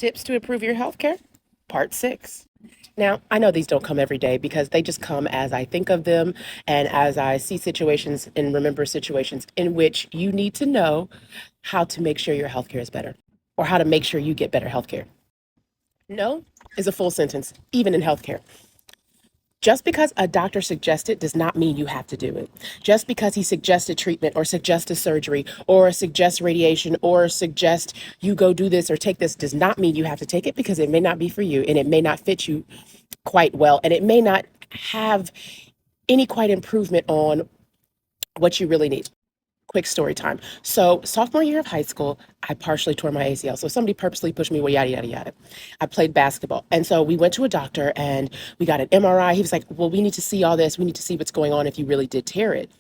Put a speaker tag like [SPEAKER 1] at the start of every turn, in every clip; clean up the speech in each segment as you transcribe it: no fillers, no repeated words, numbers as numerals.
[SPEAKER 1] Tips to improve your healthcare, part 6. Now, I know these don't come every day because they just come as I think of them and as I see situations and remember situations in which you need to know how to make sure your healthcare is better or how to make sure you get better healthcare. No is a full sentence, even in healthcare. Just because a doctor suggests it does not mean you have to do it. Just because he suggested treatment or suggested surgery or suggests radiation or suggests you go do this or take this does not mean you have to take it because it may not be for you and it may not fit you quite well and it may not have any quite improvement on what you really need. Quick story time. So, sophomore year of high school, I partially tore my ACL. So, somebody purposely pushed me, well, yada, yada, yada. I played basketball. And so, we went to a doctor and we got an MRI. He was like, well, we need to see all this. We need to see what's going on if you really did tear it.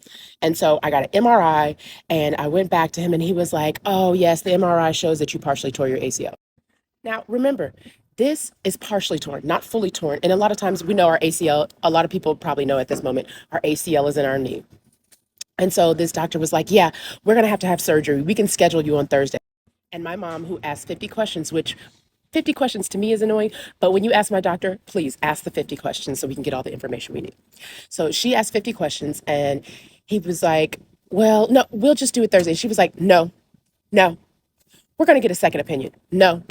[SPEAKER 1] And so, I got an MRI and I went back to him and he was like, oh, yes, the MRI shows that you partially tore your ACL. Now, remember, this is partially torn, not fully torn. And a lot of times we know our ACL, a lot of people probably know at this moment, our ACL is in our knee. And so this doctor was like, yeah, we're going to have surgery. We can schedule you on Thursday. And my mom, who asked 50 questions, which 50 questions to me is annoying, but when you ask my doctor, please ask the 50 questions so we can get all the information we need. So she asked 50 questions and he was like, well, no, we'll just do it Thursday. She was like, no, no, we're going to get a second opinion. No.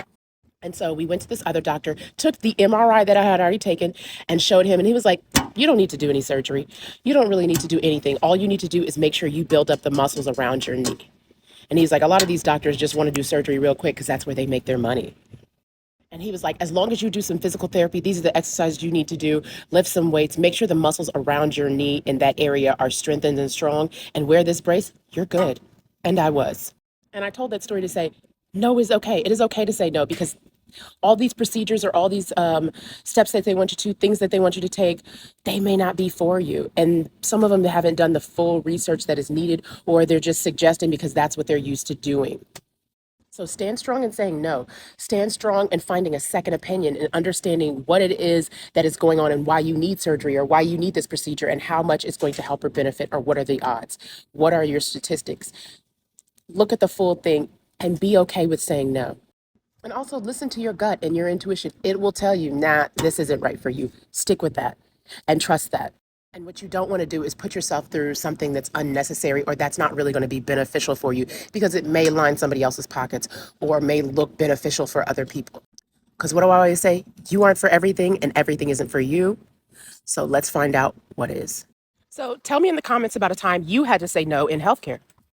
[SPEAKER 1] And so we went to this other doctor, took the MRI that I had already taken and showed him. And he was like, you don't need to do any surgery. You don't really need to do anything. All you need to do is make sure you build up the muscles around your knee. And he's like, a lot of these doctors just want to do surgery real quick because that's where they make their money. And he was like, as long as you do some physical therapy, these are the exercises you need to do. Lift some weights, make sure the muscles around your knee in that area are strengthened and strong, and wear this brace, you're good. And I was. And I told that story to say, no is okay. It is okay to say no because all these procedures or all these steps that they want you to, things that they want you to take, they may not be for you. And some of them haven't done the full research that is needed, or they're just suggesting because that's what they're used to doing. So stand strong in saying no. Stand strong in finding a second opinion and understanding what it is that is going on and why you need surgery or why you need this procedure and how much it's going to help or benefit or what are the odds. What are your statistics? Look at the full thing and be okay with saying no. And also listen to your gut and your intuition. It will tell you, nah, this isn't right for you. Stick with that and trust that. And what you don't want to do is put yourself through something that's unnecessary or that's not really going to be beneficial for you because it may line somebody else's pockets or may look beneficial for other people. Because what do I always say? You aren't for everything and everything isn't for you. So let's find out what is. So tell me in the comments about a time you had to say no in healthcare.